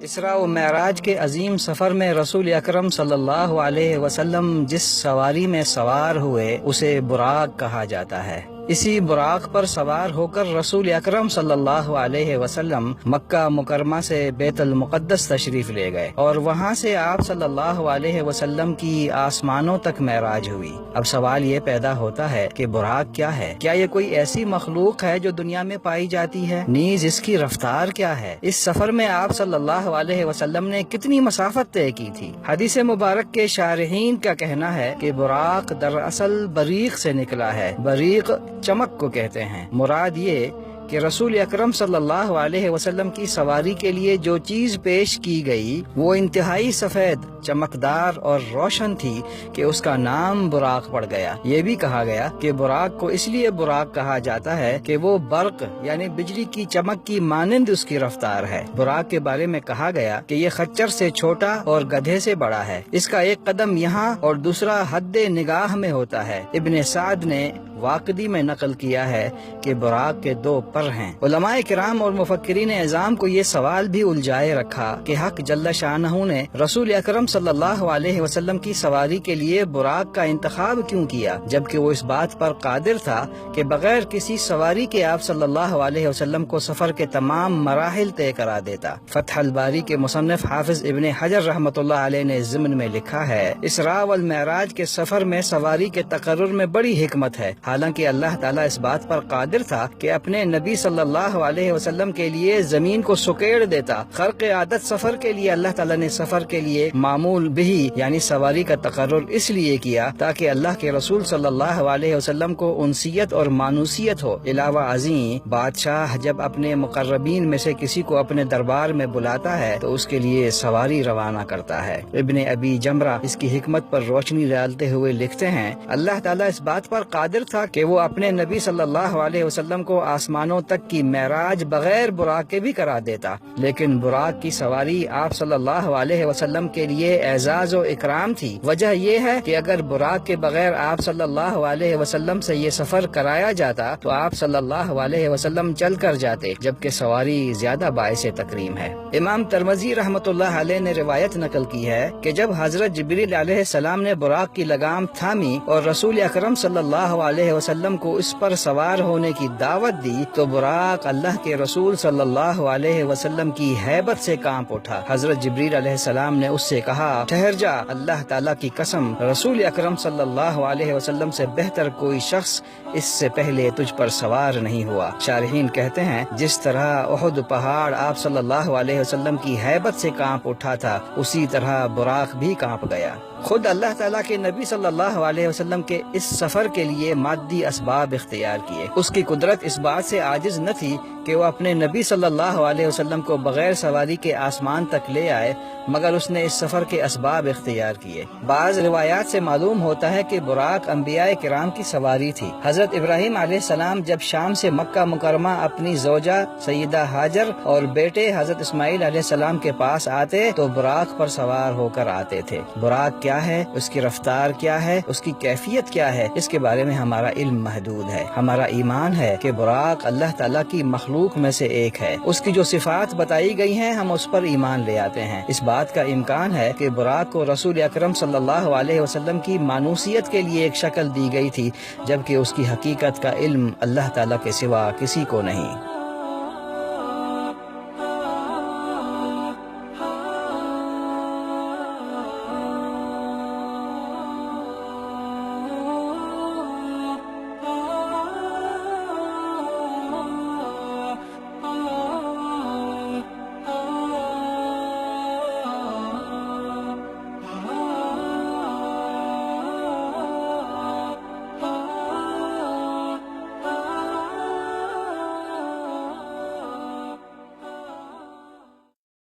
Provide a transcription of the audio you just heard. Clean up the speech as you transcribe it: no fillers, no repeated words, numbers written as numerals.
اسراء و معراج کے عظیم سفر میں رسول اکرم صلی اللہ علیہ وسلم جس سواری میں سوار ہوئے اسے براق کہا جاتا ہے۔ اسی براق پر سوار ہو کر رسول اکرم صلی اللہ علیہ وسلم مکہ مکرمہ سے بیت المقدس تشریف لے گئے اور وہاں سے آپ صلی اللہ علیہ وسلم کی آسمانوں تک معراج ہوئی۔ اب سوال یہ پیدا ہوتا ہے کہ براق کیا ہے؟ کیا یہ کوئی ایسی مخلوق ہے جو دنیا میں پائی جاتی ہے؟ نیز اس کی رفتار کیا ہے؟ اس سفر میں آپ صلی اللہ علیہ وسلم نے کتنی مسافت طے کی تھی؟ حدیث مبارک کے شارحین کا کہنا ہے کہ براق دراصل بریق سے نکلا ہے۔ بریق چمک کو کہتے ہیں۔ مراد یہ کہ رسول اکرم صلی اللہ علیہ وسلم کی سواری کے لیے جو چیز پیش کی گئی وہ انتہائی سفید، چمکدار اور روشن تھی کہ اس کا نام براق پڑ گیا۔ یہ بھی کہا گیا کہ براق کو اس لیے براق کہا جاتا ہے کہ وہ برق یعنی بجلی کی چمک کی مانند اس کی رفتار ہے۔ براق کے بارے میں کہا گیا کہ یہ خچر سے چھوٹا اور گدھے سے بڑا ہے۔ اس کا ایک قدم یہاں اور دوسرا حد نگاہ میں ہوتا ہے۔ ابن سعد نے واقدی میں نقل کیا ہے کہ براق کے دو پر ہیں۔ علماء کرام اور مفکرین اعظام کو یہ سوال بھی الجھائے رکھا کہ حق جل شانہ نے رسول اکرم صلی اللہ علیہ وسلم کی سواری کے لیے براق کا انتخاب کیوں کیا، جبکہ وہ اس بات پر قادر تھا کہ بغیر کسی سواری کے آپ صلی اللہ علیہ وسلم کو سفر کے تمام مراحل طے کرا دیتا۔ فتح الباری کے مصنف حافظ ابن حجر رحمۃ اللہ علیہ نے ضمن میں لکھا ہے، اسراء والمعراج کے سفر میں سواری کے تقرر میں بڑی حکمت ہے، حالانکہ اللہ تعالیٰ اس بات پر قادر تھا کہ اپنے نبی صلی اللہ علیہ وسلم کے لیے زمین کو سکیڑ دیتا۔ خرق عادت سفر کے لیے اللہ تعالیٰ نے سفر کے لیے معمول بھی یعنی سواری کا تقرر اس لیے کیا تاکہ اللہ کے رسول صلی اللہ علیہ وسلم کو انسیت اور مانوسیت ہو۔ علاوہ ازیں بادشاہ جب اپنے مقربین میں سے کسی کو اپنے دربار میں بلاتا ہے تو اس کے لیے سواری روانہ کرتا ہے۔ ابن ابی جمرہ اس کی حکمت پر روشنی ڈالتے ہوئے لکھتے ہیں، اللہ تعالیٰ اس بات پر قادر تھا کہ وہ اپنے نبی صلی اللہ علیہ وسلم کو آسمانوں تک کی معراج بغیر براق کے بھی کرا دیتا، لیکن براق کی سواری آپ صلی اللہ علیہ وسلم کے لیے اعزاز و اکرام تھی۔ وجہ یہ ہے کہ اگر براق کے بغیر آپ صلی اللہ علیہ وسلم سے یہ سفر کرایا جاتا تو آپ صلی اللہ علیہ وسلم چل کر جاتے، جبکہ سواری زیادہ باعث تکریم ہے۔ امام ترمذی رحمۃ اللہ علیہ نے روایت نقل کی ہے کہ جب حضرت جبریل علیہ السلام نے براق کی لگام تھامی اور رسول اکرم صلی اللہ علیہ وسلم کو اس پر سوار ہونے کی دعوت دی تو براق اللہ کے رسول صلی اللہ علیہ وسلم کی ہیبت سے کانپ اٹھا۔ حضرت جبریل علیہ السلام نے اس سے کہا، ٹھہر جا، اللہ تعالیٰ کی قسم، رسول اکرم صلی اللہ علیہ وسلم سے بہتر کوئی شخص اس سے پہلے تجھ پر سوار نہیں ہوا۔ شارحین کہتے ہیں، جس طرح احد پہاڑ آپ صلی اللہ علیہ وسلم کی ہیبت سے کانپ اٹھا تھا، اسی طرح براق بھی کانپ گیا۔ خود اللہ تعالیٰ کے نبی صلی اللہ علیہ وسلم کے اس سفر کے لیے مادی اسباب اختیار کیے۔ اس کی قدرت اس بات سے عاجز نہ تھی کہ وہ اپنے نبی صلی اللہ علیہ وسلم کو بغیر سواری کے آسمان تک لے آئے، مگر اس نے اس سفر کے اسباب اختیار کیے۔ بعض روایات سے معلوم ہوتا ہے کہ براق انبیاء کرام کی سواری تھی۔ حضرت ابراہیم علیہ السلام جب شام سے مکہ مکرمہ اپنی زوجہ سیدہ ہاجر اور بیٹے حضرت اسماعیل علیہ السلام کے پاس آتے تو براق پر سوار ہو کر آتے تھے۔ براق کیا ہے، اس کی رفتار کیا ہے، اس کی کیفیت کیا ہے، اس کے بارے میں ہمارا علم محدود ہے۔ ہمارا ایمان ہے کہ براق اللہ تعالیٰ کی مخلوق میں سے ایک ہے۔ اس کی جو صفات بتائی گئی ہیں ہم اس پر ایمان لے آتے ہیں۔ اس بات کا امکان ہے کہ براق کو رسول اکرم صلی اللہ علیہ وسلم کی مانوسیت کے لیے ایک شکل دی گئی تھی، جبکہ اس کی حقیقت کا علم اللہ تعالیٰ کے سوا کسی کو نہیں۔